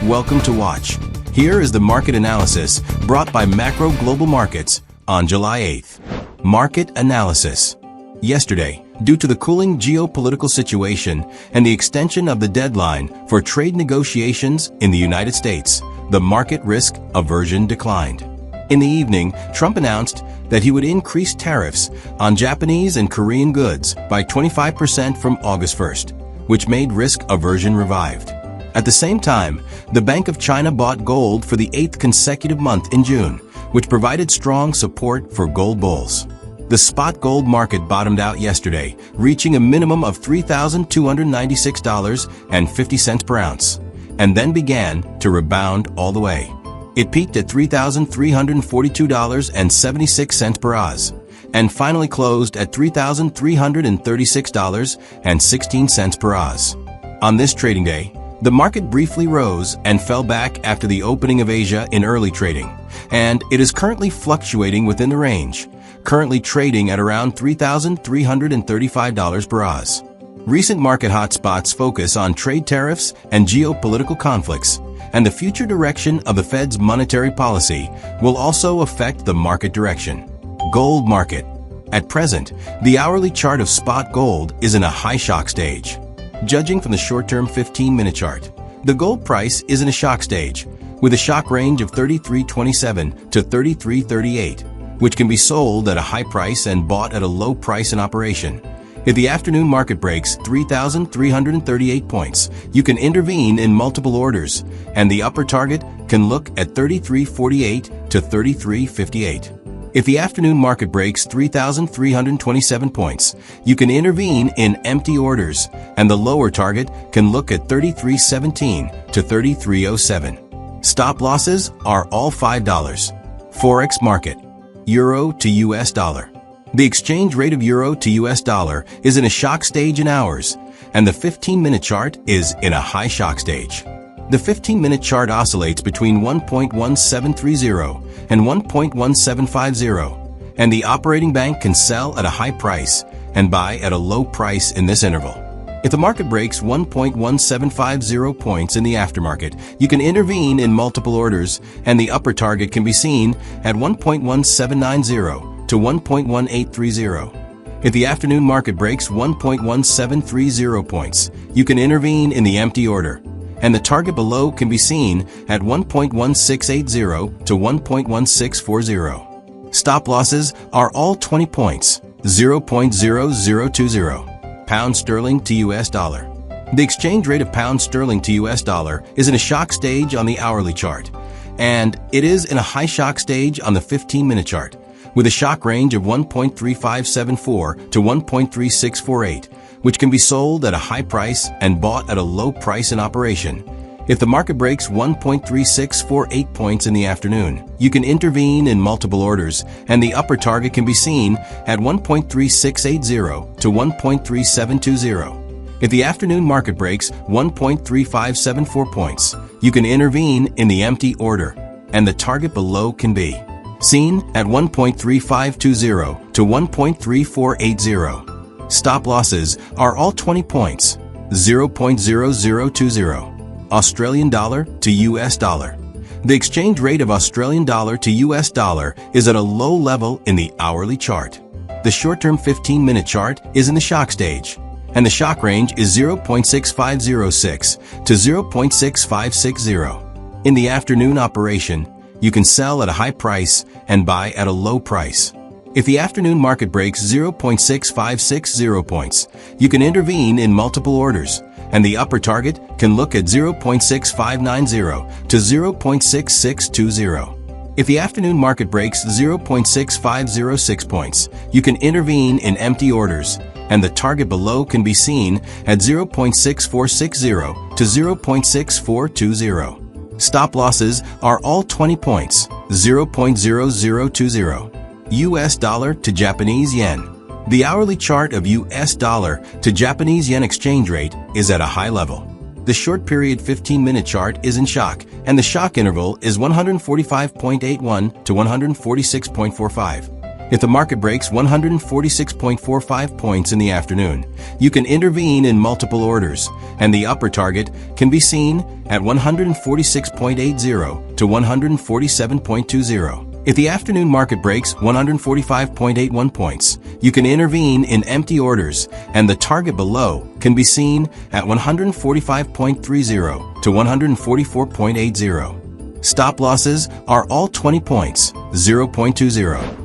Welcome to Watch. Here is the market analysis brought by Macro Global Markets on July 8th. Market analysis. Yesterday, due to the cooling geopolitical situation and the extension of the deadline for trade negotiations in the United States, the market risk aversion declined. In the evening, Trump announced that he would increase tariffs on Japanese and Korean goods by 25% from August 1st, which made risk aversion revived. At the same time, the Bank of China bought gold for the 8th consecutive month in June, which provided strong support for gold bulls. The spot gold market bottomed out yesterday, reaching a minimum of $3,296.50 per ounce, and then began to rebound all the way. It peaked at $3,342.76 per oz, and finally closed at $3,336.16 per oz. On this trading day, the market briefly rose and fell back after the opening of Asia in early trading, and it is currently fluctuating within the range, currently trading at around $3,335 per oz. Recent market hotspots focus on trade tariffs and geopolitical conflicts, and the future direction of the Fed's monetary policy will also affect the market direction. Gold market. At present, the hourly chart of spot gold is in a high shock stage. Judging from the short-term 15-minute chart, the gold price is in a shock stage, with a shock range of $33.27 to $33.38, which can be sold at a high price and bought at a low price in operation. If the afternoon market breaks 3,338 points, you can intervene in multiple orders, and the upper target can look at $33.48 to $33.58. If the afternoon market breaks 3,327 points, you can intervene in empty orders, and the lower target can look at $33.17 to $33.07. Stop losses are all $5. Forex market. Euro to US dollar. The exchange rate of euro to US dollar is in a shock stage in hours, and the 15-minute chart is in a high shock stage. The 15-minute chart oscillates between 1.1730 and 1.1750, and the operating bank can sell at a high price and buy at a low price in this interval. If the market breaks 1.1750 points in the aftermarket, you can intervene in multiple orders, and the upper target can be seen at 1.1790 to 1.1830. If the afternoon market breaks 1.1730 points, you can intervene in the empty order, and the target below can be seen at 1.1680 to 1.1640. Stop losses are all 20 points, 0.0020. Pound sterling to US dollar. The exchange rate of pound sterling to US dollar is in a shock stage on the hourly chart, and it is in a high shock stage on the 15-minute chart, with a shock range of 1.3574 to 1.3648, which can be sold at a high price and bought at a low price in operation. If the market breaks 1.3648 points in the afternoon, you can intervene in multiple orders, and the upper target can be seen at 1.3680 to 1.3720. If the afternoon market breaks 1.3574 points, you can intervene in the empty order, and the target below can be seen at 1.3520 to 1.3480. Stop losses are all 20 points, 0.0020. Australian dollar to US dollar. The exchange rate of Australian dollar to US dollar is at a low level in the hourly chart. The short-term 15-minute chart is in the shock stage, and the shock range is 0.6506 to 0.6560. In the afternoon operation, you can sell at a high price and buy at a low price. If the afternoon market breaks 0.6560 points, you can intervene in multiple orders, and the upper target can look at 0.6590 to 0.6620. If the afternoon market breaks 0.6506 points, you can intervene in empty orders, and the target below can be seen at 0.6460 to 0.6420. Stop losses are all 20 points, 0.0020. US dollar to Japanese yen. The hourly chart of US dollar to Japanese yen exchange rate is at a high level. The short period 15-minute chart is in shock, and the shock interval is 145.81 to 146.45. If the market breaks 146.45 points in the afternoon, you can intervene in multiple orders, and the upper target can be seen at 146.80 to 147.20. If the afternoon market breaks 145.81 points, you can intervene in empty orders, and the target below can be seen at 145.30 to 144.80. Stop losses are all 20 points, 0.20.